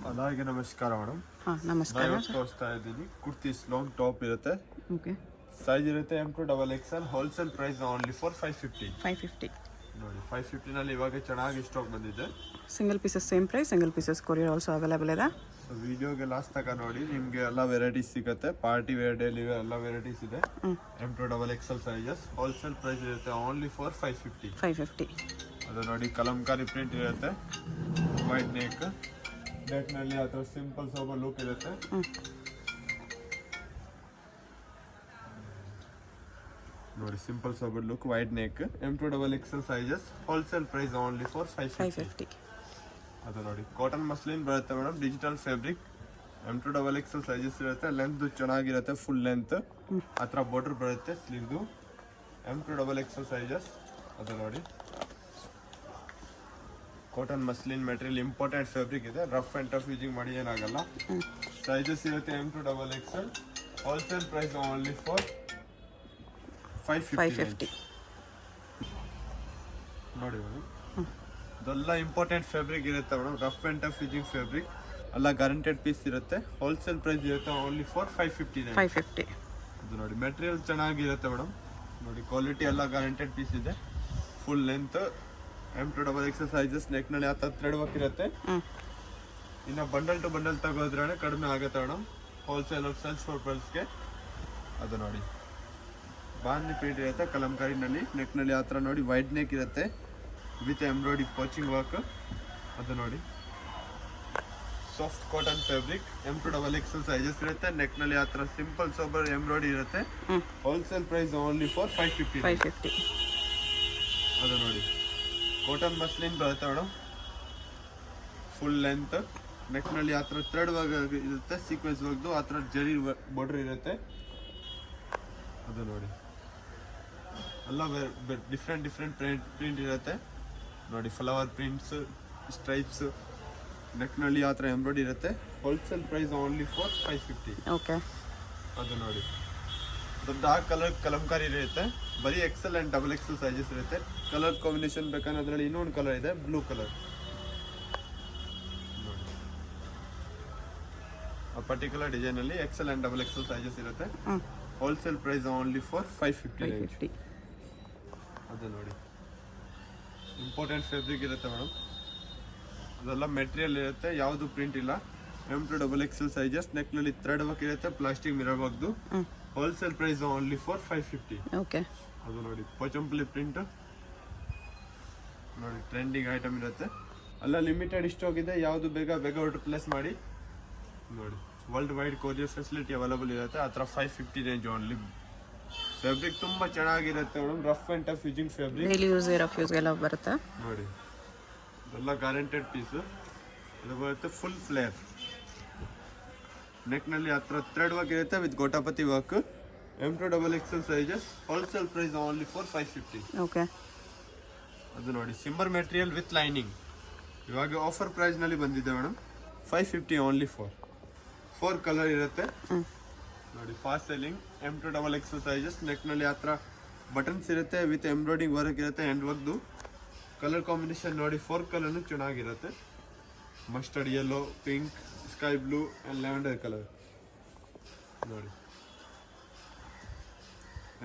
ಅದಾಗೆ ನಮಸ್ಕಾರ ಮೇಡಮ್. ಹಾಂ ನಮಸ್ಕಾರ. ತೋರಿಸ್ತಾ ಇದ್ದೀನಿ ಕುರ್ತೀಸ್ ಲಾಂಗ್ ಟಾಪ್ ಇರುತ್ತೆ. ಓಕೆ. ಸೈಜ್ ಇರುತ್ತೆ M2XXL. Wholesale price only for 550. 550 ನೋಡಿ 550 ನಲ್ಲಿ ಇವಾಗ ಚೆನ್ನಾಗಿ ಸ್ಟಾಕ್ ಬಂದಿದೆ. Single pieces same price, single pieces courier also available ಇದೆ. ಸೊ ವಿಡಿಯೋಗೆ ಲಾಸ್ಟ್ ತನಕ ನೋಡಿ, ನಿಮಗೆ ಎಲ್ಲ ವೆರೈಟೀಸ್ ಸಿಗುತ್ತೆ. ಪಾರ್ಟಿ ವೇರ್, ಡೈಲಿ ವೇರ್ ಎಲ್ಲ ವೆರೈಟೀಸ್ ಇದೆ. M2XXL sizes. ಹೋಲ್ಸೇಲ್ ಪ್ರೈಸ್ ಇರುತ್ತೆ ಓನ್ಲಿ ಫಾರ್ 550. 550. ಅದು ನೋಡಿ ಕಲಂಕಾರಿ ಪ್ರಿಂಟ್ ಇರುತ್ತೆ. ವೈಟ್ ನೆಕ್ ನಲ್ಲಿ ಅಥವಾ ಸಿಂಪಲ್ ಸೋಬರ್ ಲುಕ್ ಇರುತ್ತೆ. ನೋಡಿ simple sober look, wide neck, M2XXL sizes. Wholesale price only for 550. ಅದು ನೋಡಿ ಕಾಟನ್ ಮಸ್ಲಿನ್ ಬರುತ್ತೆ madam, digital fabric. M2XXL sizes ಇರುತ್ತೆ. ಲೆಂತ್ ಚೆನ್ನಾಗಿರುತ್ತೆ, ಫುಲ್ ಲೆಂತ್. ಹತ್ರ ಬಾರ್ಡರ್ ಬರುತ್ತೆ ಸ್ಲೀವ್ದು. M2XXL sizes. ಅದು ನೋಡಿ cotton muslin material, important fabric ಇದೆ. ರಫ್ ಅಂಡ್ ಟಫ್ ಯೂಸಿಂಗ್ ಮಾಡಿ ಏನಾಗಲ್ಲ. ಸೈಜಸ್ ಇರುತ್ತೆ M2XXL. Wholesale price only for 550. ನೋಡಿ ಮೇಡಮ್, ಇದೆಲ್ಲ ಇಂಪಾರ್ಟೆಂಟ್ ಫ್ಯಾಬ್ರಿಕ್ ಇರುತ್ತೆ madam. Rough and tough using fabric ಎಲ್ಲ ಗ್ಯಾರಂಟೆಡ್ ಪೀಸ್ ಇರುತ್ತೆ. ಹೋಲ್ಸೇಲ್ ಪ್ರೈಸ್ ಇರುತ್ತೆ ಓನ್ಲಿ ಫಾರ್ 550. ಅದು ನೋಡಿ ಮೆಟೀರಿಯಲ್ ಚೆನ್ನಾಗಿರುತ್ತೆ ಮೇಡಮ್. ನೋಡಿ ಕ್ವಾಲಿಟಿ ಎಲ್ಲ ಗ್ಯಾರಂಟೆಡ್ ಪೀಸ್ ಇದೆ. Full length M2XXL sizes. Neck ನಲ್ಲಿ ಆ ಥ್ರೆಡ್ ವರ್ಕ್ ಇರುತ್ತೆ. ಇನ್ನು ಬಂಡಲ್ ಟು ಬಂಡಲ್ ತಗೋದ್ರೆ ಕಡಿಮೆ ಆಗುತ್ತೆ ಮೇಡಮ್. Wholesale sales ಪರ್ಪಸ್ಗೆ. ಅದು ನೋಡಿ ಬಾಂಧಿ ಪ್ರಿಂಟ್ ಇರುತ್ತೆ ಕಲಂಕಾರಿನಲ್ಲಿ. ನೆಕ್ ನಲ್ಲಿ ಆ ಥರ ನೋಡಿ ವೈಡ್ ನೆಕ್ ಇರುತ್ತೆ ವಿತ್ ಎಂಬ್ರಾಯ್ಡಿ ಪೋಚಿಂಗ್ ವರ್ಕ್. ಅದು ನೋಡಿ soft cotton fabric. M2XXL sizes ಇರುತ್ತೆ. ನೆಕ್ ನಲ್ಲಿ ಆ ಥರ ಸಿಂಪಲ್ ಸೋಬರ್ ಎಂಬ್ರಾಯ್ಡಿ ಇರುತ್ತೆ. Wholesale price only for 550. ಅದು ನೋಡಿ ಕಾಟನ್ ಮಸ್ಲಿನ್ ಬರುತ್ತೆ ಮೇಡಮ್. Full length. ನೆಕ್ ನಲ್ಲಿ ಆ ಥರ ಥ್ರೆಡ್ ವರ್ಕ್ ಇರುತ್ತೆ, ಸೀಕ್ವೆನ್ಸ್ ವರ್ಕ್ದು. ಆ ಥರ ಜರಿ ಬಾರ್ಡರ್ ಇರುತ್ತೆ. ಅದು ನೋಡಿ ಎಲ್ಲ ಡಿಫ್ರೆಂಟ್ ಪ್ರಿಂಟ್ ಇರುತ್ತೆ. ನೋಡಿ ಫ್ಲವರ್ ಪ್ರಿಂಟ್ಸ್, ಸ್ಟ್ರೈಪ್ಸ್. ನೆಕ್ ನಲ್ಲಿ ಆ ಥರ ಎಂಬ್ರಾಯ್ಡಿ ಇರುತ್ತೆ. Wholesale price only for 550. Okay. ಅದು ನೋಡಿ ಡಾರ್ಕ್ ಕಲರ್ ಕಲಂಕಾರಿ ಇರುತ್ತೆ. ಬರೀ XL ಆ್ಯಂಡ್ XXL ಸೈಜಸ್ ಇರುತ್ತೆ. ಕಲರ್ ಕಾಂಬಿನೇಷನ್ ಬೇಕಂದ್ರೆ ಅದರಲ್ಲಿ ಇನ್ನೊಂದು ಕಲರ್ ಇದೆ, ಬ್ಲೂ ಕಲರ್. ನೋಡಿ ಆ ಪರ್ಟಿಕ್ಯುಲರ್ ಡಿಸೈನ್ ಅಲ್ಲಿ XL ಆ್ಯಂಡ್ XXL ಸೈಜಸ್ ಇರುತ್ತೆ. Wholesale price only for 550. ಅದು ನೋಡಿ ಇಂಪಾರ್ಟೆಂಟ್ ಫ್ಯಾಬ್ರಿಕ್ ಇರುತ್ತೆ ಮೇಡಮ್. ಅದೆಲ್ಲ ಮೆಟೀರಿಯಲ್ ಇರುತ್ತೆ, ಯಾವುದು ಪ್ರಿಂಟ್ ಇಲ್ಲ. M2XXL sizes. ನೆಕ್ ನಲ್ಲಿ ಥ್ರೆಡ್ ವರ್ಕ್ ಇರುತ್ತೆ, ಪ್ಲಾಸ್ಟಿಕ್ ಮಿರರ್ ವರ್ಕ್ದು. Wholesale price only for 550. Okay. ಅದು ನೋಡಿ ಪೋಚಂಪಲ್ಲಿ ಪ್ರಿಂಟ್. ನೋಡಿ ಟ್ರೆಂಡಿಂಗ್ ಐಟಮ್ ಇರುತ್ತೆ. ಅಲ್ಲ ಲಿಮಿಟೆಡ್ ಸ್ಟಾಕ್ ಇದೆ. ಯಾವುದು ಬೇಗ ಆರ್ಡರ್ ಪ್ಲೇಸ್ ಮಾಡಿ. ನೋಡಿ world wide courier facility available ಇರುತ್ತೆ. ಆ ಥರ 550 ರೇಂಜ್ ಓನ್ಲಿ. ಫ್ಯಾಬ್ರಿಕ್ ತುಂಬ ಚೆನ್ನಾಗಿರುತ್ತೆ madam. Rough and tough using fabric. Daily use, rough use ಎಲ್ಲ ಬರುತ್ತೆ. ನೋಡಿ ಇದೆಲ್ಲ ಗ್ಯಾರಂಟೆಡ್ ಪೀಸು. ಇದು ಬರುತ್ತೆ ಫುಲ್ ಫ್ಲೇರ್. ನೆಕ್ ನಲ್ಲಿ ಆ ಥರ ಥ್ರೆಡ್ ವರ್ಕ್ ಇರುತ್ತೆ ವಿತ್ ಗೋಟಾಪತಿ work. M2XXL sizes. Wholesale price only for 550. Okay. ಅದು ನೋಡಿ ಸಿಂಬರ್ ಮೆಟೀರಿಯಲ್ ವಿತ್ ಲೈನಿಂಗ್. ಇವಾಗ ಆಫರ್ ಪ್ರೈಸ್ ನಲ್ಲಿ ಬಂದಿದೆ ಮೇಡಮ್. 550 ಓನ್ಲಿ ಫಾರ್ 4 ಕಲರ್ ಇರುತ್ತೆ. ನೋಡಿ fast selling. M2XXL sizes. Neck ನಲ್ಲಿ ಆ ಥರ ಬಟನ್ಸ್ ಇರುತ್ತೆ ವಿತ್ ಎಂಬ್ರಾಯ್ಡಿಂಗ್ ವರ್ಕ್ ಇರುತ್ತೆ, ಹ್ಯಾಂಡ್ ವರ್ಕ್ದು. ಕಲರ್ ಕಾಂಬಿನೇಷನ್ ನೋಡಿ 4 ಕಲರ್ನು ಚೆನ್ನಾಗಿರುತ್ತೆ. Mustard yellow, pink, sky blue and lavender colour. ನೋಡಿ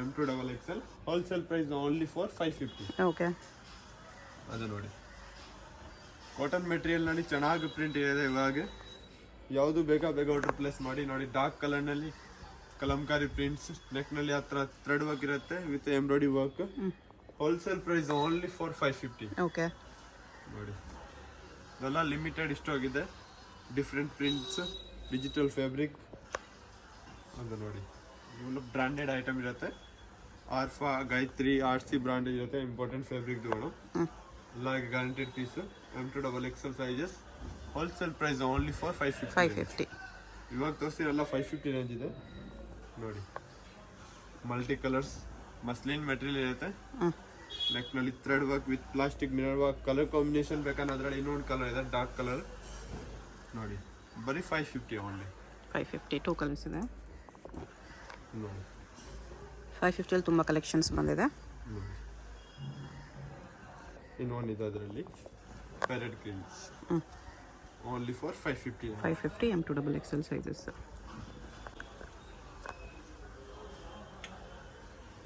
M2XXL. Wholesale price only for 550. Okay. ಅದು ನೋಡಿ ಕಾಟನ್ ಮೆಟೀರಿಯಲ್ನಲ್ಲಿ ಚೆನ್ನಾಗಿ ಪ್ರಿಂಟ್ ಇದೆ. ಇವಾಗ ಯಾವುದು ಬೇಗ ಆರ್ಡರ್ ಪ್ಲೇಸ್ ಮಾಡಿ. ನೋಡಿ ಡಾರ್ಕ್ ಕಲರ್ನಲ್ಲಿ ಕಲಂಕಾರಿ ಪ್ರಿಂಟ್ಸ್. ನೆಕ್ನಲ್ಲಿ ಆ ಥರ ಥ್ರೆಡ್ ವರ್ಕ್ ಇರುತ್ತೆ with embroidery work. Wholesale price only for 550. Okay. ನೋಡಿ ಇದೆಲ್ಲ ಲಿಮಿಟೆಡ್ ಸ್ಟಾಕ್ ಇದೆ. Different prints, digital fabric. ಅದು ನೋಡಿ ಇವೆಲ್ಲ ಬ್ರ್ಯಾಂಡೆಡ್ ಐಟಮ್ ಇರುತ್ತೆ. ಆರ್ಫಾ, ಗಾಯತ್ರಿ, RC ಬ್ರ್ಯಾಂಡ್ ಇರುತ್ತೆ. ಇಂಪಾರ್ಟೆಂಟ್ ಫ್ಯಾಬ್ರಿಕ್ಗಳು ಎಲ್ಲ guaranteed piece. M2XXL sizes. Wholesale price only for 550. ಇವಾಗ ತೋರಿಸಿರಲ್ಲ 550 ರೇಂಜ್ ಇದೆ. ನೋಡಿ ಮಲ್ಟಿ ಕಲರ್ಸ್ ಮಸ್ಲಿನ್ ಮೆಟೀರಿಯಲ್ ಇರುತ್ತೆ. ನೆಕ್ ನಲ್ಲಿ thread work with plastic mirror work. Colour combination ಬೇಕಂದ್ರೆ ಅದರಲ್ಲಿ ಇನ್ನೊಂದು ಕಲರ್ ಇದೆ, ಡಾರ್ಕ್ ಕಲರ್. ನೋಡಿ ಬರೀ 550 ಓನ್ಲಿ. 550 2 ಕಲರ್ಸ್ ಇದೆ. ನೋಡಿ 550 ಅಲ್ಲಿ ತುಂಬ ಕಲೆಕ್ಷನ್ಸ್ ಬಂದಿದೆ. ನೋಡಿ ಇನ್ನೊಂದಿದೆ ಅದರಲ್ಲಿ parrot greens. Only for 550. 550 M2XL sizes.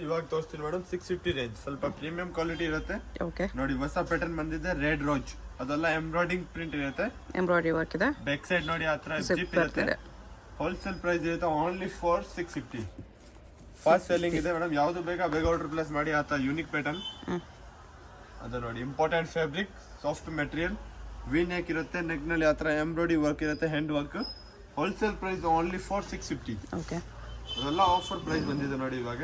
ಇವಾಗ ತೋರಿಸ್ತೀನಿ ಮೇಡಮ್ 650 ರೇಂಜ್, ಸ್ವಲ್ಪ ಪ್ರೀಮಿಯಂ ಕ್ವಾಲಿಟಿ ಇರುತ್ತೆ. ಓಕೆ, ನೋಡಿ ಹೊಸ ಪ್ಯಾಟರ್ನ್ ಬಂದಿದೆ, ರೆಡ್ ರೋಜ್, ಅದೆಲ್ಲ ಎಂಬ್ರಾಯ್ಡಿಂಗ್ ಪ್ರಿಂಟ್ ಇರುತ್ತೆ, ಎಂಬ್ರಾಯ್ಡ್ರಿ ವರ್ಕ್ ಇದೆ, ಬ್ಯಾಕ್ ಸೈಡ್ ನೋಡಿ ಆ ಥರ ಜಿಪ್ ಇರುತ್ತೆ. ಹೋಲ್ಸೇಲ್ ಪ್ರೈಸ್ ಇರುತ್ತೆ ಓನ್ಲಿ ಫಾರ್ 650. ಫಾಸ್ಟ್ ಸೆಲ್ಲಿಂಗ್ ಇದೆ ಮೇಡಮ್, ಯಾವುದು ಬೇಕಾ ಬೇಗ ಆರ್ಡರ್ ಪ್ಲೇಸ್ ಮಾಡಿ. ಆ ಥರ ಯೂನಿಕ್ ಪ್ಯಾಟರ್ನ್ ಅದು ನೋಡಿ, important fabric, soft material, V neck ಇರುತ್ತೆ, ನೆಕ್ನಲ್ಲಿ ಆ ಥರ ಎಂಬ್ರಾಯ್ಡ್ರಿ ವರ್ಕ್ ಇರುತ್ತೆ, hand work. Wholesale price only for 650. Okay, ಅದೆಲ್ಲ ಆಫರ್ ಪ್ರೈಸ್ ಬಂದಿದೆ ನೋಡಿ ಇವಾಗ.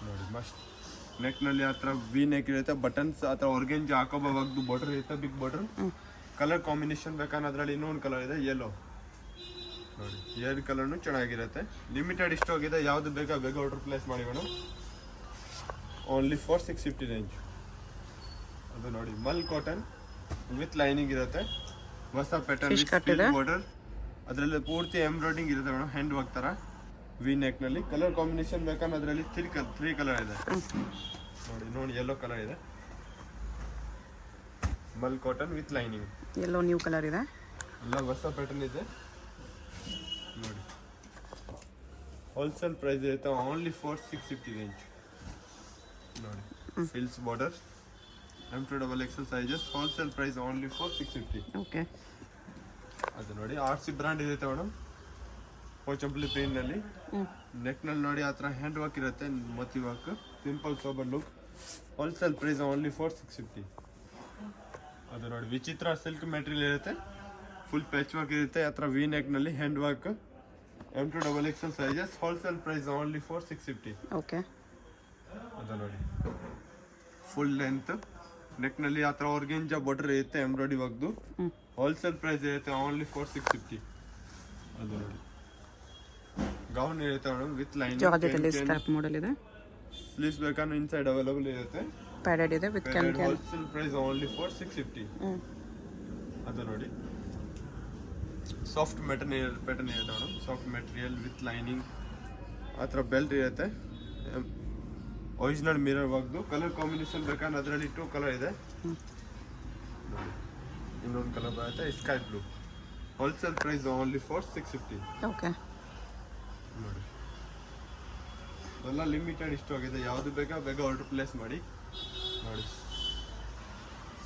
ನೋಡಿ ಮಸ್ಟ್ ನೆಕ್ನಲ್ಲಿ ಆ ಥರ ವಿ ನೆಕ್ ಇರುತ್ತೆ, ಬಟನ್ಸ್ ಆ ಥರ ಆರ್ಗೆಂಜ್ ಹಾಕೋಬಹುದು, ಬಾರ್ಡರ್ ಇರುತ್ತೆ, ಬಿಗ್ ಬಾರ್ಡರ್. ಕಲರ್ ಕಾಂಬಿನೇಷನ್ ಬೇಕಂದ್ರೆ ಅದರಲ್ಲಿ ಇನ್ನೊಂದು ಕಲರ್ ಇದೆ, ಯೆಲ್ಲೋ. ನೋಡಿ ಎರಡು ಕಲರ್ನು ಚೆನ್ನಾಗಿರುತ್ತೆ. ಲಿಮಿಟೆಡ್ ಸ್ಟಾಕ್ ಇದೆ, ಯಾವುದು ಬೇಕಾ ಬೇಗ ಆರ್ಡರ್ ಪ್ಲೇಸ್ ಮಾಡಿ ಮೇಡಮ್. Only for 650 range. ಅದು ನೋಡಿ ಮಲ್ ಕಾಟನ್ ವಿತ್ ಲೈನಿಂಗ್ ಇರುತ್ತೆ, ಹೊಸ ಪ್ಯಾಟರ್ನ್ ಬಾರ್ಡರ್, ಅದರಲ್ಲಿ ಪೂರ್ತಿ ಎಂಬ್ರಾಯ್ಡಿಂಗ್ ಇರುತ್ತೆ ಮೇಡಮ್, ಹ್ಯಾಂಡ್ ವರ್ಕ್ ಥರ ವಿ ನೆಕ್ನಲ್ಲಿ. ಕಲರ್ ಕಾಂಬಿನೇಷನ್ ಬೇಕಂದ್ರೆ ಅದರಲ್ಲಿ 3 ಕಲರ್ ಇದೆ ನೋಡಿ ಯೆಲ್ಲೋ ಕಲರ್ ಇದೆ, ಮಲ್ cotton with lining, yellow new colour ಇದೆ, ಎಲ್ಲ ಹೊಸ ಪ್ಯಾಟರ್ನ್ ಇದೆ ನೋಡಿ. ಹೋಲ್ಸೇಲ್ ಪ್ರೈಸ್ ಇರುತ್ತೆ ಓನ್ಲಿ ಫಾರ್ 650 ರೇಂಜ್. ನೋಡಿ ಫಿಲ್ಸ್ border, M2XL sizes, wholesale price only for 650. Okay, ಅದು ನೋಡಿ RC ಬ್ರ್ಯಾಂಡ್ ಇರುತ್ತೆ ಮೇಡಮ್, ಪೋಚಂಪಲ್ಲಿ ಪ್ಲೇನ್ನಲ್ಲಿ. ನೆಕ್ನಲ್ಲಿ ನೋಡಿ ಆ ಥರ ಹ್ಯಾಂಡ್ ವರ್ಕ್ ಇರುತ್ತೆ, ಮೋತಿ work, simple sober look. Wholesale price only for 650. ಅದು ನೋಡಿ ವಿಚಿತ್ರ ಸಿಲ್ಕ್ ಮೆಟೀರಿಯಲ್ ಇರುತ್ತೆ, ಫುಲ್ ಪ್ಯಾಚ್ ವರ್ಕ್ ಇರುತ್ತೆ, ಆ ಥರ ವಿ ನೆಕ್ನಲ್ಲಿ hand work, M2XL sizes, wholesale price only for 650. Okay, ಅದು ನೋಡಿ ಫುಲ್ ಲೆಂತ್, ನೆಕ್ನಲ್ಲಿ ಆ ಥರ ಆರ್ಗೆಂಜಾ ಬಾರ್ಡರ್ ಇರುತ್ತೆ, ಎಂಬ್ರಾಯ್ಡ್ರಿ ವರ್ಕ್ದು. ಹೋಲ್ಸೇಲ್ ಪ್ರೈಸ್ ಇರುತ್ತೆ ಓನ್ಲಿ ಫಾರ್ 650. ಅದು ನೋಡಿ ಗೌನ್ ಇರುತ್ತೆ ಮೇಡಮ್ ವಿತ್ ಜಾರ್ಜೆಟಲ್ಲಿ ಸ್ಟ್ರಾಪ್ ಮಾಡೆಲ್ ಇದೆ, ಸ್ಲೀವ್ಸ್ ಬೇಕಂದ್ರೆ ಇನ್ಸೈಡ್ ಅವೈಲೇಬಲ್ ಇರುತ್ತೆ, ಪ್ಯಾಡೆಡ್ ಇದೆ with can. Wholesale price only for 650. ಅದು ನೋಡಿ ಸಾಫ್ಟ್ ಪ್ಯಾಟರ್ನ್ ಇರುತ್ತೆ madam, soft material with lining, ಆ ಥರ ಬೆಲ್ಟ್ ಇರುತ್ತೆ, ಒರಿಜಿನಲ್ ಮಿರರ್ ವರ್ಕ್ದು. ಕಲರ್ ಕಾಂಬಿನೇಷನ್ ಬೇಕಂದ್ರೆ ಅದರಲ್ಲಿ 2 ಕಲರ್ ಇದೆ, ಇನ್ನೊಂದು ಕಲರ್ ಬರುತ್ತೆ sky blue. Wholesale price only for 650. Okay, ನೋಡಿ ಎಲ್ಲ ಲಿಮಿಟೆಡ್ ಸ್ಟಾಕ್ ಇದೆ, ಯಾವುದು ಬೇಕಾ ಬೇಗ ಆರ್ಡರ್ ಪ್ಲೇಸ್ ಮಾಡಿ. ನೋಡಿ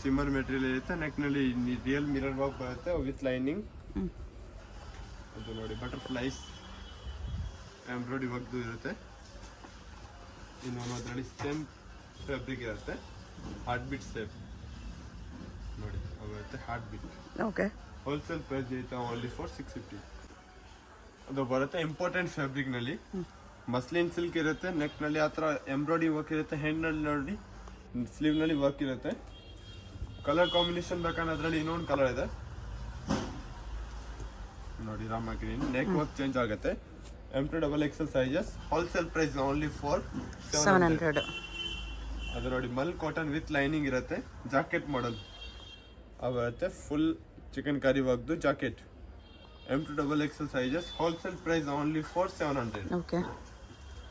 ಸಿಮ್ಮರ್ ಮೆಟೀರಿಯಲ್ ಇರುತ್ತೆ, ನೆಕ್ನಲ್ಲಿ ರಿಯಲ್ ಮಿರರ್ ವರ್ಕ್ ಬರುತ್ತೆ ವಿತ್ ಲೈನಿಂಗ್. ಅದು ನೋಡಿ ಬಟರ್ಫ್ಲೈಸ್ ಎಂಬ್ರಾಯ್ಡ್ರಿ ವರ್ಕ್ದು ಇರುತ್ತೆ, ಇನ್ನೊಂದು ಅದರಲ್ಲಿ ಸೇಮ್ ಫ್ಯಾಬ್ರಿಕ್ ಇರುತ್ತೆ, ಹಾರ್ಟ್ ಬೀಟ್ ಸೇಪ್ ನೋಡಿ ಅದು ಬರುತ್ತೆ, heartbeat. Okay, wholesale price ಇರುತ್ತೆ ಓನ್ಲಿ ಫಾರ್ 650. ಅದು ಬರುತ್ತೆ ಇಂಪಾರ್ಟೆಂಟ್ ಫ್ಯಾಬ್ರಿಕ್ನಲ್ಲಿ, ಮಸ್ಲಿನ್ ಸಿಲ್ಕ್ ಇರುತ್ತೆ, ನೆಕ್ನಲ್ಲಿ ಆ ಥರ ಎಂಬ್ರಾಯ್ಡ್ರಿ ವರ್ಕ್ ಇರುತ್ತೆ, ಹ್ಯಾಂಡ್ನಲ್ಲಿ ನೋಡಿ ಸ್ಲೀವ್ನಲ್ಲಿ ವರ್ಕ್ ಇರುತ್ತೆ. ಕಲರ್ ಕಾಂಬಿನೇಷನ್ ಬೇಕಂದ್ರೆ ಅದರಲ್ಲಿ ಇನ್ನೊಂದು ಕಲರ್ ಇದೆ ನೋಡಿ, ರಾಮ ಗ್ರೀನ್. ನೆಕ್ ವರ್ಕ್ ಚೇಂಜ್ ಆಗುತ್ತೆ, M2XL sizes, wholesale price only for 700. ಅದು ನೋಡಿ ಮಲ್ ಕಾಟನ್ ವಿತ್ ಲೈನಿಂಗ್ ಇರುತ್ತೆ, ಜಾಕೆಟ್ ಮಾಡೆಲ್ ಬರುತ್ತೆ, ಫುಲ್ ಚಿಕನ್ ಕರಿ ವರ್ಕ್ದು jacket, M2XL sizes, wholesale price only for 700. Okay,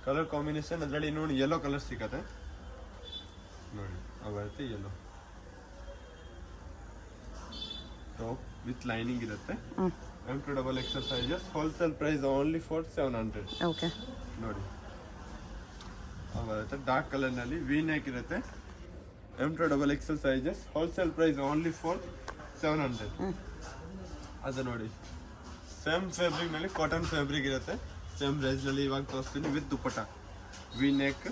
colour combination ಅದರಲ್ಲಿ ನೋಡಿ ಯೆಲ್ಲೋ ಕಲರ್ ಸಿಗುತ್ತೆ ನೋಡಿ, ಬರುತ್ತೆ ಯೆಲ್ಲೋ ಟಾಪ್ ವಿತ್ ಲೈನಿಂಗ್ ಇರುತ್ತೆ, M2XL sizes, wholesale price only for 700. Okay, ನೋಡಿ ಬರುತ್ತೆ ಡಾರ್ಕ್ ಕಲರ್ನಲ್ಲಿ ವಿ ನೆಕ್ ಇರುತ್ತೆ, M2XL sizes, wholesale price only for 700. ಅದು ನೋಡಿ ಸೇಮ್ ಫ್ಯಾಬ್ರಿಕ್ನಲ್ಲಿ ಕಾಟನ್ ಫ್ಯಾಬ್ರಿಕ್ ಇರುತ್ತೆ, ಸೇಮ್ ರೇಂಜ್ನಲ್ಲಿ ಇವಾಗ ತೋರಿಸ್ತೀನಿ ವಿತ್ ದುಪ್ಪಟ್ಟ, ವಿ ನೆಕ್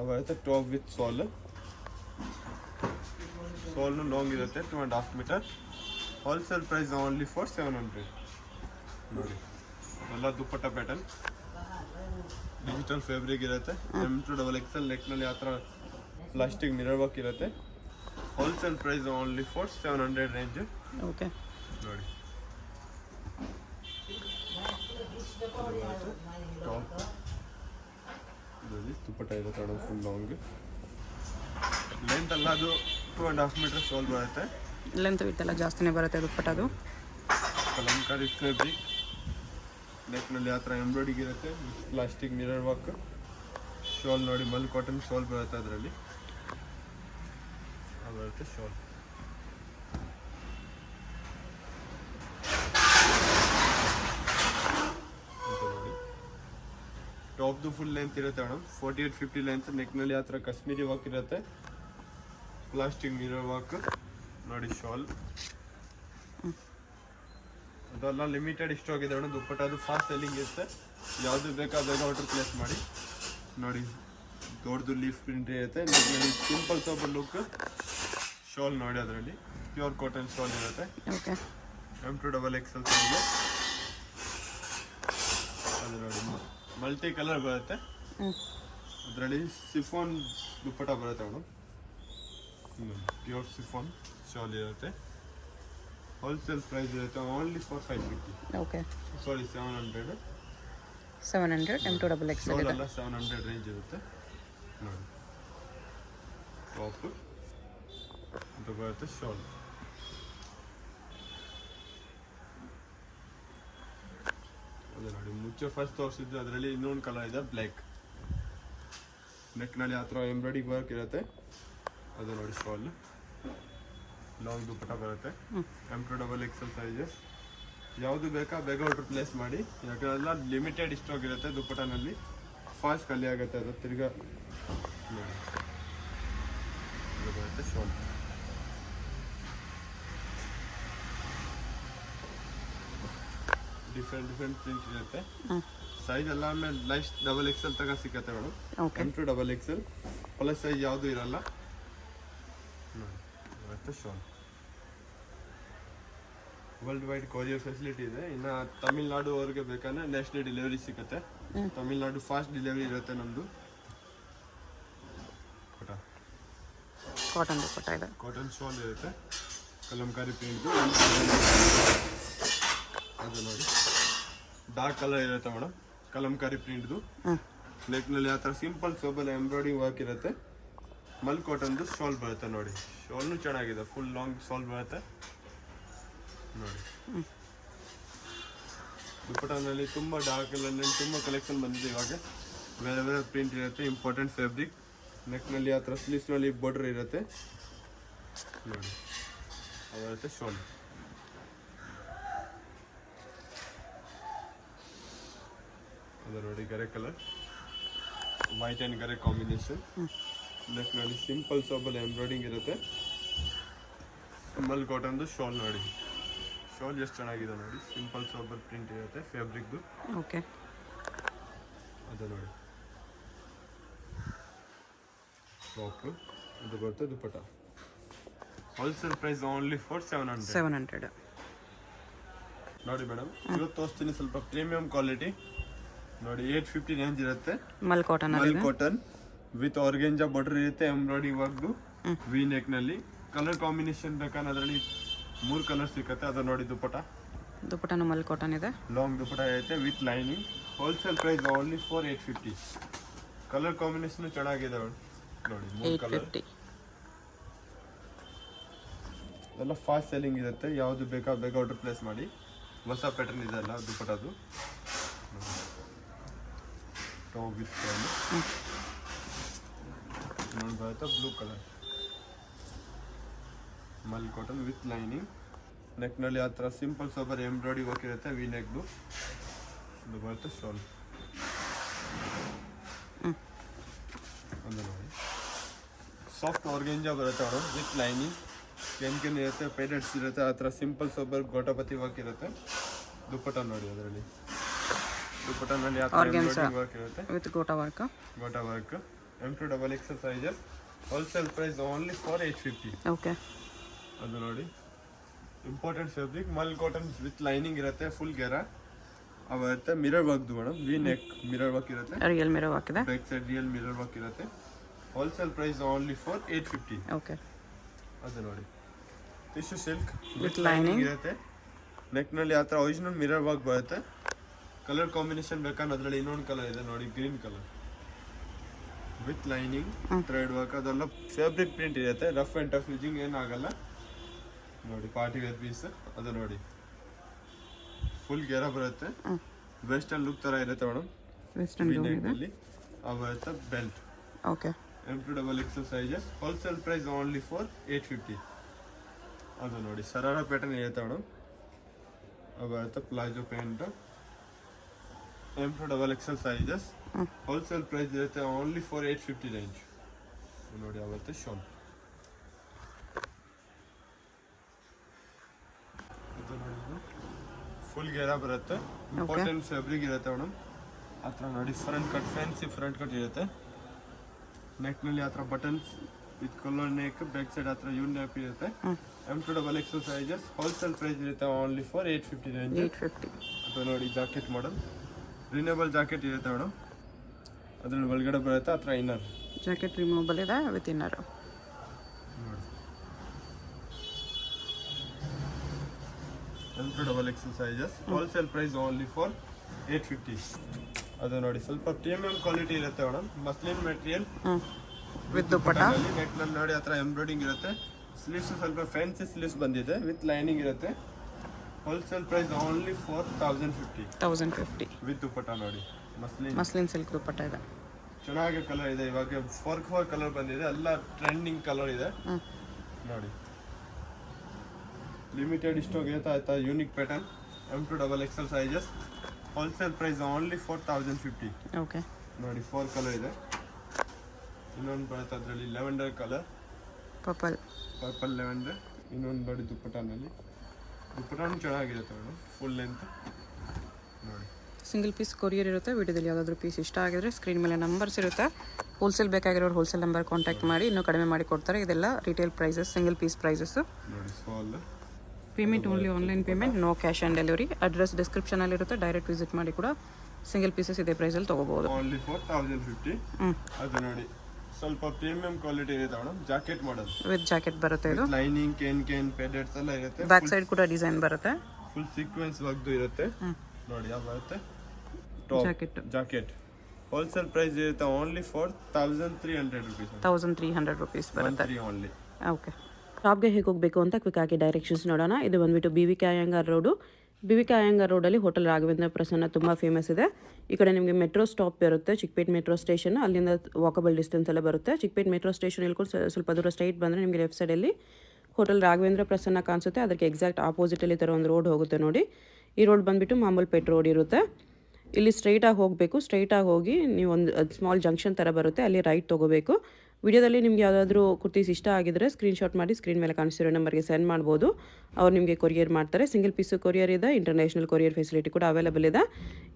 ಬರುತ್ತೆ, ಟಾಪ್ ವಿತ್ ಸೋಲ್ನು ಲಾಂಗ್ ಇರುತ್ತೆ, 2.5 metre. Wholesale price only for 700. ನೋಡಿ ಎಲ್ಲ ದುಪ್ಪಟ್ಟ ಪ್ಯಾಟರ್ನ್, ಡಿಜಿಟಲ್ ಫ್ಯಾಬ್ರಿಕ್ ಇರುತ್ತೆ, M2XL ನೆಕ್ನಲ್ಲಿ ಆ ಥರ ಪ್ಲಾಸ್ಟಿಕ್ ಮಿರರ್ ವರ್ಕ್ ಇರುತ್ತೆ. Wholesale price only for 700 range. Okay, ನೋಡಿ ಟಾಪ್ ಇದರಲ್ಲಿ ದುಪ್ಪಟ್ಟ ಇರುತ್ತೆ ಮೇಡಮ್, ಫುಲ್ ಲಾಂಗ್ ಲೆಂತ್ ಅಲ್ಲ, ಅದು 2.5 ಮೀಟರ್ ಸೋಲ್ ಬರುತ್ತೆ, ಲೆಂತ್ ವಿತ್ ಎಲ್ಲ ಜಾಸ್ತಿನೇ ಬರುತ್ತೆ ದುಪ್ಪಟ್ಟದು. ಕಲಂಕಾರಿ ಫ್ಯಾಬ್ರಿಕ್, ನೆಕ್ನಲ್ಲಿ ಆ ಥರ ಎಂಬ್ರಾಯ್ಡಿಂಗ್ ಇರುತ್ತೆ, ಪ್ಲಾಸ್ಟಿಕ್ ಮಿರರ್ ವರ್ಕ್. ಶಾಲ್ ನೋಡಿ ಮಲ್ ಕಾಟನ್ ಶಾಲ್ ಬರುತ್ತೆ, ಅದರಲ್ಲಿ ಬರುತ್ತೆ ಶಾಲ್. ಟಾಪ್ದು ಫುಲ್ ಲೆಂತ್ ಇರುತ್ತೆ ಮೇಡಮ್ 48-50 ಲೆಂತ್. ನೆಕ್ನಲ್ಲಿ ಆ ಥರ ಕಾಶ್ಮೀರಿ ವರ್ಕ್ ಇರುತ್ತೆ, ಪ್ಲಾಸ್ಟಿಕ್ ಮಿರರ್ ವರ್ಕ್ ನೋಡಿ. ಶಾಲ್ ಅದೆಲ್ಲ ಲಿಮಿಟೆಡ್ ಇಷ್ಟು ಆಗಿದೆ ಮೇಡಮ್. ದುಪ್ಪಟ್ಟ ಅದು ಫಾಸ್ಟ್ ಸೆಲ್ಲಿಂಗ್ ಇರುತ್ತೆ, ಯಾವುದು ಬೇಕಾದಾಗ ಆರ್ಡರ್ ಪ್ಲೇಸ್ ಮಾಡಿ. ನೋಡಿ ದೊಡ್ಡದು ಲೀಫ್ ಪ್ರಿಂಟ್ ಇರುತ್ತೆ. ನೆಕ್ನಲ್ಲಿ ಸಿಂಪಲ್ ಸೋಬರ್ ಲುಕ್ ಶಾಲ್ ನೋಡಿ, ಅದರಲ್ಲಿ ಪ್ಯೂರ್ ಕಾಟನ್ ಶಾಲ್ ಇರುತ್ತೆ. Okay, M2XXL size. ಅದು ನೋಡಿ ಮಲ್ಟಿ ಕಲರ್ ಬರುತ್ತೆ, ಅದರಲ್ಲಿ ಸಿಫಾನ್ ದುಪ್ಪಟ್ಟ ಬರುತ್ತೆ ಮೇಡಮ್. ಪ್ಯೂರ್ ಸಿಫಾನ್ ಶಾಲ್ ಇರುತ್ತೆ. ಹೋಲ್ಸೇಲ್ ಪ್ರೈಸ್ ಇರುತ್ತೆ only for 550. Okay, sorry 700. 700 M2XXL shawl ಇದೆ. ಎಲ್ಲ 700 ರೇಂಜ್ ಇರುತ್ತೆ ನೋಡಿ. ಟಾಪ್ ಇದು ಬರುತ್ತೆ ಶಾಲ್. ಅದೇ ನೋಡಿ ಮುಂಚೆ ಫಸ್ಟ್ ತೋರಿಸಿದ್ದು ಅದರಲ್ಲಿ ಇನ್ನೊಂದು ಕಲರ್ ಇದೆ ಬ್ಲ್ಯಾಕ್. ನೆಕ್ನಲ್ಲಿ ಆ ಥರ ಎಂಬ್ರಾಯ್ಡಿಂಗ್ ವರ್ಕ್ ಇರುತ್ತೆ. ಅದು ನೋಡಿ ಶಾಲ್ ಲಾಂಗ್ ದುಪ್ಪಟ್ಟ ಬರುತ್ತೆ. M2XXL sizes. ಯಾವುದು ಬೇಕಾ ಬೇಗ ಆರ್ಡರ್ ಪ್ಲೇಸ್ ಮಾಡಿ, ಯಾಕಂದ್ರೆ ಲಿಮಿಟೆಡ್ ಸ್ಟಾಕ್ ಇರುತ್ತೆ ದುಪ್ಪಟ್ಟನಲ್ಲಿ, ಫಾಸ್ಟ್ ಖಾಲಿ ಆಗುತ್ತೆ ಅದು ತಿರ್ಗಾ. ನೋಡಿ ಇದು ಬರುತ್ತೆ ಶಾಲ್. ಡಿಫ್ರೆಂಟ್ ಪ್ರಿಂಟ್ ಇರುತ್ತೆ. ಸೈಜ್ ಎಲ್ಲ ಆಮೇಲೆ ಲೈಸ್ಟ್ XXL ತಗ ಸಿಕ್ಕತ್ತೆ madam. Okay, M2XXL plus size ಯಾವುದು ಇರಲ್ಲ ನೋಡಿ. ಬರುತ್ತೆ shawl. World wide courier facility ಇದೆ. ಇನ್ನು ತಮಿಳ್ನಾಡು ಅವ್ರಿಗೆ ಬೇಕಂದ್ರೆ ನೆಕ್ಸ್ಟ್ ಡೇ ಡೆಲಿವರಿ ಸಿಗುತ್ತೆ. ತಮಿಳ್ನಾಡು ಫಾಸ್ಟ್ ಡೆಲಿವರಿ ಇರುತ್ತೆ ನಮ್ಮದು. ಕಾಟನ್ ದುಪ್ಪಟ್ಟ ಇದೆ. ಕಾಟನ್ ಶಾಲ್ ಇರುತ್ತೆ, ಕಲಂಕಾರಿ ಪ್ರಿಂಟ್ದು. ಅದು ನೋಡಿ ಡಾರ್ಕ್ ಕಲರ್ ಇರುತ್ತೆ ಮೇಡಮ್, ಕಲಂಕಾರಿ ಪ್ರಿಂಟ್ದು. ನೆಕ್ನಲ್ಲಿ ಆ ಥರ ಸಿಂಪಲ್ ಸೋಬಲ್ ಎಂಬ್ರಾಯ್ಡಿಂಗ್ ವರ್ಕ್ ಇರುತ್ತೆ. ಮಲ್ ಕಾಟನ್ದು ಶಾಲ್ ಬರುತ್ತೆ ನೋಡಿ. ಶಾಲ್ನು ಚೆನ್ನಾಗಿದೆ, ಫುಲ್ ಲಾಂಗ್ ಶಾಲ್ ಬರುತ್ತೆ ನೋಡಿ. ದುಪ್ಪಟ್ಟನಲ್ಲಿ ತುಂಬ ಡಾರ್ಕ್ ಕಲರ್ನಲ್ಲಿ ತುಂಬ ಕಲೆಕ್ಷನ್ ಬಂದಿದೆ ಇವಾಗ. ಬೇರೆ ಬೇರೆ ಪ್ರಿಂಟ್ ಇರುತ್ತೆ, ಇಂಪಾರ್ಟೆಂಟ್ ಫ್ಯಾಬ್ರಿಕ್. ನೆಕ್ನಲ್ಲಿ ಆ ಥರ ಸ್ಲೀವ್ಸ್ನಲ್ಲಿ ಬಾರ್ಡರ್ ಇರುತ್ತೆ ನೋಡಿ. ಅದಿರುತ್ತೆ ಶಾಲ್. ಅದು ನೋಡಿ grey colour, white and grey combination. ನೆಕ್ನಲ್ಲಿ ಸಿಂಪಲ್ ಸೋಬಲ್ ಎಂಬ್ರಾಯ್ಡಿಂಗ್ ಇರುತ್ತೆ. ಮಲ್ ಕಾಟನ್ದು ಶಾಲ್ ನೋಡಿ. ಶಾಲ್ ಎಷ್ಟು ಚೆನ್ನಾಗಿದೆ ನೋಡಿ, ಸಿಂಪಲ್ ಸೋಬರ್ ಪ್ರಿಂಟ್ ಇರುತ್ತೆ ಫ್ಯಾಬ್ರಿಕ್ದು. ಓಕೆ, ಅದು ನೋಡಿ ಟಾಪ್. ಇದು ಬರುತ್ತೆ dupatta. Wholesale price only for 700. ನೋಡಿ ಮೇಡಮ್, ಇವತ್ತು ತೋರಿಸ್ತೀನಿ ಸ್ವಲ್ಪ ಪ್ರೀಮಿಯಂ ಕ್ವಾಲಿಟಿ ನೋಡಿ. 850 ರೇಂಜ್ ಇರುತ್ತೆ. ಮಲ್ cotton cotton with organza border ಇರುತ್ತೆ, ಎಂಬ್ರಾಯ್ಡಿಂಗ್ ವರ್ಕ್ದು ವಿ ನೆಕ್ನಲ್ಲಿ. ಕಲರ್ ಕಾಂಬಿನೇಷನ್ ಬೇಕಾದ್ರೆ ಅದರಲ್ಲಿ 3 ಕಲರ್ ಸಿಗುತ್ತೆ. ಅದು ನೋಡಿ ದುಪ್ಪಟ್ಟನು ಮಲ್ ಕಾಟನ್ ಇದೆ. ಲಾಂಗ್ ದುಪ್ಪಟ್ಟ ಐತೆ with lining. Wholesale price only for 850. Colour combination ಚೆನ್ನಾಗಿದೆ ನೋಡಿ, 3 ಕಲರ್. 850. ಎಲ್ಲ ಫಾಸ್ಟ್ ಸೆಲ್ಲಿಂಗ್ ಇರುತ್ತೆ, ಯಾವುದು ಬೇಕಾ ಬೇಗ ಆರ್ಡರ್ ಪ್ಲೇಸ್ ಮಾಡಿ. ಹೊಸ ಪ್ಯಾಟರ್ನ್ ಇದೆಲ್ಲ ದುಪ್ಪಟ್ಟದು. ಟಾಪ್ ವಿತ್ ನೋಡಿ ಬರುತ್ತೆ ಬ್ಲೂ ಕಲರ್, ಮಲ್ ಕಾಟನ್ ವಿತ್ ಲೈನಿಂಗ್. ನೆಕ್ನಲ್ಲಿ ಆ ಥರ ಸಿಂಪಲ್ ಸೋಬರ್ ಎಂಬ್ರಾಯ್ಡಿ ವರ್ಕ್ ಇರುತ್ತೆ, ವಿ ನೆಕ್ದು. ಇದು ಬರುತ್ತೆ ಶಾಲ್. ಅದು ನೋಡಿ ಸಾಫ್ಟ್ ಆರ್ಗೆಂಜಾ ಬರುತ್ತೆ ಅವರು ವಿತ್ ಲೈನಿಂಗ್. ಕೆನ್ ಇರುತ್ತೆ, ಪೈಡೆಟ್ಸ್ ಇರುತ್ತೆ. ಆ ಥರ ಸಿಂಪಲ್ ಸೋಬರ್ ಗೋಟಾಪತಿ ವರ್ಕ್ ಇರುತ್ತೆ. ದುಪ್ಪಟ್ಟ ನೋಡಿ, ಅದರಲ್ಲಿ ದುಪ್ಪಟ್ಟನಲ್ಲಿ ಆ ಥರ ಎಂಬ್ರಾಯ್ಡಿಂಗ್ ವರ್ಕ್ ಇರುತ್ತೆ ವಿತ್ ಗೋಟಾ work. M2XXL sizes. Wholesale price only for 850. Okay, ಅದು ನೋಡಿ ಇಂಪಾರ್ಟೆಂಟ್ ಫ್ಯಾಬ್ರಿಕ್, ಮಲ್ ಕಾಟನ್ ವಿತ್ ಲೈನಿಂಗ್ ಇರುತ್ತೆ, ಫುಲ್ ಗೆರಾ. ಅವತ್ತೆ ಮಿರರ್ ವರ್ಕ್ದು madam, V neck mirror work ಇರುತ್ತೆ. ರಿಯಲ್ ಮಿರರ್ ವರ್ಕ್ ಇದೆ. Back side real mirror work ಇರುತ್ತೆ. Wholesale price only for 850. Okay, ಅದು ನೋಡಿ ಟಿಶ್ಯೂ ಸಿಲ್ಕ್ ವಿತ್ ಲೈನಿಂಗ್ ಇರುತ್ತೆ. ನೆಕ್ನಲ್ಲಿ ಆ ಥರ ಒರಿಜಿನಲ್ ಮಿರರ್ ವರ್ಕ್ ಬರುತ್ತೆ. ಕಲರ್ ಕಾಂಬಿನೇಷನ್ ಬೇಕಾದ್ರೆ ಅದರಲ್ಲಿ ಇನ್ನೊಂದು ಕಲರ್ ಇದೆ ನೋಡಿ, green colour with lining thread work. ಅದೆಲ್ಲ ಫ್ಯಾಬ್ರಿಕ್ ಪ್ರಿಂಟ್ ಇರುತ್ತೆ, ರಫ್ ಆ್ಯಂಡ್ ಟಫ್ ಯೂಸಿಂಗ್ ಏನಾಗಲ್ಲ ನೋಡಿ. Party wear piece. ಅದು ನೋಡಿ ಫುಲ್ ಗೆರ ಬರುತ್ತೆ, ವೆಸ್ಟರ್ನ್ ಲುಕ್ ಥರ ಇರುತ್ತೆ ಮೇಡಮ್. ವೆಸ್ಟರ್ನ್ ಬರುತ್ತೆ belt. Okay, M2XXL sizes. Wholesale price only for 850. ಅದು ನೋಡಿ ಸರಾರ ಪ್ಯಾಟರ್ನ್ ಇರುತ್ತೆ ಮೇಡಮ್. ಅದು ಬರುತ್ತೆ palazzo pant. M two double XL sizes wholesale price ಇರುತ್ತೆ ಓನ್ಲಿ ಫಾರ್ 850 ರೇಂಜ್. ನೋಡಿ ಅವತ್ತೆ ಶೋನ್ ಇದು ನೋಡಿ ಫುಲ್ ಗೆರಾ ಬರುತ್ತೆ. ಇಂಪಾರ್ಟೆಂಟ್ ಫ್ಯಾಬ್ರಿಕ್ ಇರುತ್ತೆ ಮೇಡಮ್. ಆ ಥರ ನೋಡಿ front cut fancy front cut ಇರುತ್ತೆ. ನೆಕ್ನಲ್ಲಿ ಆ ಥರ buttons with colour neck back side ಆ ಥರ ಯೂ ನೆಕ್ ಇರುತ್ತೆ. M two double XL sizes wholesale price ಇರುತ್ತೆ ಓನ್ಲಿ ಫಾರ್ 850 ರೇಂಜ್. 850. ಅದು ನೋಡಿ ಜಾಕೆಟ್ ಮಾಡಲ್ ರಿನೇಬಲ್ ಜಾಕೆಟ್ ಇರುತ್ತೆ ಮೇಡಮ್. ಅದ್ರಲ್ಲಿ ಒಳಗಡೆ ಬರುತ್ತೆ ಆ ಥರ ಇನ್ನರ್ ಜಾಕೆಟ್ ರಿಮೂವಬಲ್ ಇದೆ ವಿತ್ ಇನ್ನರ್. ನೋಡಿ M two double XL sizes wholesale price only for 850. ಅದು ನೋಡಿ ಸ್ವಲ್ಪ ಪ್ರೀಮಿಯಂ ಕ್ವಾಲಿಟಿ ಇರುತ್ತೆ madam. Muslin material with dupatta. ನೆಕ್ನಲ್ಲಿ ನೋಡಿ ಆ ಥರ ಎಂಬ್ರಾಯ್ಡಿಂಗ್ ಇರುತ್ತೆ. ಸ್ಲೀವ್ಸ್ ಸ್ವಲ್ಪ ಫ್ಯಾನ್ಸಿ ಸ್ಲೀವ್ಸ್ ಬಂದಿದೆ ವಿತ್ ಲೈನಿಂಗ್ ಇರುತ್ತೆ. Wholesale price only for 1050. 1050 with dupatta ನೋಡಿ ಮಸ್ಲಿನ್ ಸಿಲ್ಕ್ ದುಪ್ಪಟ್ಟ ಇದೆ. ಚೆನ್ನಾಗಿ ಕಲರ್ ಇದೆ. ಇವಾಗ 4 ಕಲರ್ ಬಂದಿದೆ. ಎಲ್ಲ ಟ್ರೆಂಡಿಂಗ್ ಕಲರ್ ಇದೆ ನೋಡಿ. ಲಿಮಿಟೆಡ್ ಸ್ಟಾಕ್ ಇರುತ್ತೆ ಆಯ್ತಾ. Unique pattern M two double XL sizes wholesale price only for 1050. Okay ನೋಡಿ 4 ಕಲರ್ ಇದೆ. ಇನ್ನೊಂದು ಬರುತ್ತೆ ಅದರಲ್ಲಿ ಲೆವೆಂಡರ್ ಕಲರ್ ಪರ್ಪಲ್ ಲೆವೆಂಡರ್. ಇನ್ನೊಂದು ನೋಡಿ ದುಪ್ಪಟ್ಟನಲ್ಲಿ ಚೆನ್ನಾಗಿರುತ್ತೆ ಮೇಡಮ್. ಫುಲ್ ಲೆಂತ್ ನೋಡಿ. ಸಿಂಗಲ್ ಪೀಸ್ ಕೊರಿಯರ್ ಇರುತ್ತೆ. ವಿಡಿಯೋದಲ್ಲಿ ಯಾವುದಾದ್ರೂ ಪೀಸ್ ಇಷ್ಟ ಆಗಿದ್ರೆ ಸ್ಕ್ರೀನ್ ಮೇಲೆ ನಂಬರ್ಸ್ ಇರುತ್ತೆ. ಹೋಲ್ಸೇಲ್ ಬೇಕಾಗಿರೋರು ಹೋಲ್ಸೇಲ್ ನಂಬರ್ ಕಾಂಟ್ಯಾಕ್ಟ್ ಮಾಡಿ ಇನ್ನೂ ಕಡಿಮೆ ಮಾಡಿ ಕೊಡ್ತಾರೆ. ಇದೆಲ್ಲ retail prices, single piece prices. ನೋಡಿ small payment only online payment, no cash on delivery. Address ಡಿಸ್ಕ್ರಿಪ್ಷನಲ್ಲಿ ಇರುತ್ತೆ. ಡೈರೆಕ್ಟ್ ವಿಸಿಟ್ ಮಾಡಿ ಕೂಡ ಸಿಂಗಲ್ ಪೀಸಸ್ ಇದೇ ಪ್ರೈಸಲ್ಲಿ ತೊಗೋಬೋದು. Only for 1050. ಅದು ನೋಡಿ ಸ್ವಲ್ಪ ಪ್ರೀಮಿಯಂ ಕ್ವಾಲಿಟಿ ಇರುತ್ತೆ madam. Jacket model with jacket ಬರುತ್ತೆ. ಇದು ಲೈನಿಂಗ್ ಕೇನ್ ಪೆಡೆಟ್ಸ್ ಎಲ್ಲ ಇರುತ್ತೆ. ಬ್ಯಾಕ್ ಸೈಡ್ ಕೂಡ ಡಿಸೈನ್ ಬರುತ್ತೆ. ಫುಲ್ ಸೀಕ್ವೆನ್ಸ್ ವರ್ಕ್ ಇರುತ್ತೆ ನೋಡಿ. ಯಾವ ಬರುತ್ತೆ ಜಾಕೆಟ್ ಹೋಲ್ಸೇಲ್ ಪ್ರೈಸ್ ಇರುತ್ತೆ ಓನ್ಲಿ ಫಾರ್ 1300 rupees. 1300 rupees ಬರುತ್ತೆ ಓನ್ಲಿ. ಓಕೆ, ಶಾಪ್ಗೆ ಹೇಗೆ ಹೋಗಬೇಕು ಅಂತ ಕ್ವಿಕ್ ಆಗಿ ಡೈರೆಕ್ಷನ್ಸ್ ನೋಡೋಣ. ಇದು ಬಂದ್ಬಿಟ್ಟು BVK Iyengar road. BVK Iyengar ರೋಡಲ್ಲಿ ಹೋಟೆಲ್ ರಾಘವೇಂದ್ರ ಪ್ರಸನ್ನ ತುಂಬ ಫೇಮಸ್ ಇದೆ. ಈ ಕಡೆ ನಿಮಗೆ ಮೆಟ್ರೋ ಸ್ಟಾಪ್ ಬರುತ್ತೆ, ಚಿಕ್ಕಪೇಟ್ ಮೆಟ್ರೋ ಸ್ಟೇಷನ್. ಅಲ್ಲಿಂದ ವಾಕಬಲ್ ಡಿಸ್ಟೆನ್ಸ್ ಎಲ್ಲ ಬರುತ್ತೆ. ಚಿಕ್ಕಪೇಟ್ ಮೆಟ್ರೋ ಸ್ಟೇಷನ್ ಇಳ್ಕೊಂಡು ಸ್ವಲ್ಪ ದೂರ ಸ್ಟ್ರೈಟ್ ಬಂದರೆ ನಿಮಗೆ ಲೆಫ್ಟ್ ಸೈಡಲ್ಲಿ ಹೋಟೆಲ್ ರಾಘವೇಂದ್ರ ಪ್ರಸನ್ನ ಕಾಣಿಸುತ್ತೆ. ಅದಕ್ಕೆ ಎಕ್ಸಾಕ್ಟ್ ಆಪೋಸಿಟಲ್ಲಿ ಈ ಥರ ಒಂದು ರೋಡ್ ಹೋಗುತ್ತೆ ನೋಡಿ. ಈ ರೋಡ್ ಬಂದುಬಿಟ್ಟು ಮಾಮೂಲ್ಪೇಟ್ ರೋಡ್ ಇರುತ್ತೆ. ಇಲ್ಲಿ ಸ್ಟ್ರೈಟಾಗಿ ಹೋಗಬೇಕು. ಸ್ಟ್ರೈಟಾಗಿ ಹೋಗಿ ನೀವು ಒಂದು ಸ್ಮಾಲ್ ಜಂಕ್ಷನ್ ಥರ ಬರುತ್ತೆ, ಅಲ್ಲಿ ರೈಟ್ ತೊಗೋಬೇಕು. ವಿಡಿಯೋದಲ್ಲಿ ನಿಮ್ಗೆ ಯಾವುದಾದ್ರೂ ಕುರ್ತೀಸ್ ಇಷ್ಟ ಆಗಿದ್ರೆ ಸ್ಕ್ರೀನ್ಶಾಟ್ ಮಾಡಿ ಸ್ಕ್ರೀನ್ ಮೇಲೆ ಕಾಣಿಸ್ತಿರೋ ನಂಬರ್ಗೆ ಸೆಂಡ್ ಮಾಡ್ಬೋದು. ಅವ್ರು ನಿಮಗೆ ಕೊರಿಯರ್ ಮಾಡ್ತಾರೆ. ಸಿಂಗಲ್ ಪೀಸು ಕೊರಿಯರ್ ಇದೆ, ಇಂಟರ್ನ್ಯಾಷನಲ್ ಕೊರಿಯರ್ ಫೆಸಿಲಿಟಿ ಕೂಡ ಅವೈಲೇಬಲ್ ಇದೆ.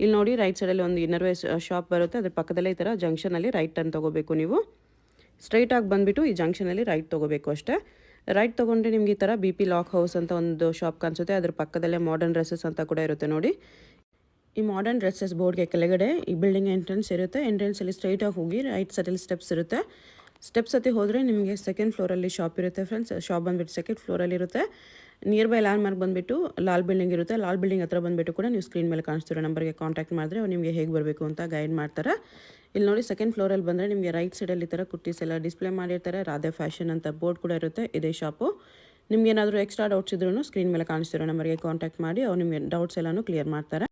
ಇಲ್ಲಿ ನೋಡಿ ರೈಟ್ ಸೈಡಲ್ಲಿ ಒಂದು ಇನ್ನರ್ವೇ ಶಾಪ್ ಬರುತ್ತೆ. ಅದ್ರ ಪಕ್ಕದಲ್ಲೇ ಈ ಥರ ಜಂಕ್ಷನಲ್ಲಿ ರೈಟ್ ಟರ್ನ್ ತೊಗೋಬೇಕು. ನೀವು ಸ್ಟ್ರೈಟಾಗಿ ಬಂದುಬಿಟ್ಟು ಈ ಜಂಕ್ಷನಲ್ಲಿ ರೈಟ್ ತೊಗೋಬೇಕು ಅಷ್ಟೇ. ರೈಟ್ ತೊಗೊಂಡ್ರೆ ನಿಮ್ಗೆ ಈ ಥರ BP ಲಾಕ್ ಹೌಸ್ ಅಂತ ಒಂದು ಶಾಪ್ ಕಾಣಿಸುತ್ತೆ. ಅದ್ರ ಪಕ್ಕದಲ್ಲೇ ಮಾಡರ್ನ್ ಡ್ರೆಸ್ಸಸ್ ಅಂತ ಕೂಡ ಇರುತ್ತೆ ನೋಡಿ. ಈ ಮಾಡರ್ನ್ ಡ್ರೆಸ್ಸಸ್ ಬೋರ್ಡ್ಗೆ ಕೆಳಗಡೆ ಈ ಬಿಲ್ಡಿಂಗ್ ಎಂಟ್ರೆನ್ಸ್ ಇರುತ್ತೆ. ಎಂಟ್ರೆನ್ಸಲ್ಲಿ ಸ್ಟ್ರೈಟಾಗಿ ಹೋಗಿ ರೈಟ್ ಸೈಡಲ್ಲಿ ಸ್ಟೆಪ್ಸ್ ಇರುತ್ತೆ. ಸ್ಟೆಪ್ಸ್ ಹತ್ತಿ ಹೋದರೆ ನಿಮಗೆ ಸೆಕೆಂಡ್ ಫ್ಲೋರಲ್ಲಿ ಶಾಪ್ ಇರುತ್ತೆ ಫ್ರೆಂಡ್ಸ್. ಶಾಪ್ ಬಂದುಬಿಟ್ಟು ಸೆಕೆಂಡ್ ಫ್ಲೋರಲ್ಲಿ ಇರುತ್ತೆ. ನಿಯರ್ ಬೈ ಲ್ಯಾಂಡ್ ಮಾರ್ಕ್ ಬಂದುಬಿಟ್ಟು ಲಾಲ್ ಬಿಲ್ಡಿಂಗ್ ಇರುತ್ತೆ. ಲಾಲ್ ಬಿಲ್ಡಿಂಗ್ ಹತ್ರ ಬಂದುಬಿಟ್ಟು ಕೂಡ ನೀವು ಸ್ಕ್ರೀನ್ ಮೇಲೆ ಕಾಣಿಸ್ತಿರೋ ನಂಬರ್ಗೆ ಕಾಂಟ್ಯಾಕ್ಟ್ ಮಾಡಿದ್ರೆ ಅವ್ರು ನಿಮಗೆ ಹೇಗೆ ಬರಬೇಕು ಅಂತ ಗೈಡ್ ಮಾಡ್ತಾರೆ. ಇಲ್ಲಿ ನೋಡಿ ಸೆಕೆಂಡ್ ಫ್ಲೋರಲ್ಲಿ ಬಂದರೆ ನಿಮಗೆ ರೈಟ್ ಸೈಡಲ್ಲಿ ಈ ಥರ ಕುರ್ತೀಸ್ ಎಲ್ಲ ಡಿಸ್ಪ್ಲೇ ಮಾಡಿರ್ತಾರೆ. ರಾಧೆ ಫ್ಯಾಷನ್ ಅಂತ ಬೋರ್ಡ್ ಕೂಡ ಇರುತ್ತೆ. ಇದೇ ಶಾಪು. ನಿಮ್ಗೆ ಏನಾದರೂ ಎಕ್ಸ್ಟ್ರಾ ಡೌಟ್ಸ್ ಇದ್ರೂ ಸ್ಕ್ರೀನ್ ಮೇಲೆ ಕಾಣಿಸ್ತಿರೋ ನಂಬರ್ಗೆ ಕಾಂಟ್ಯಾಕ್ಟ್ ಮಾಡಿ ಅವ್ರು ನಿಮಗೆ ಡೌಟ್ಸ್ ಎಲ್ಲನೂ ಕ್ಲಿಯರ್ ಮಾಡ್ತಾರೆ.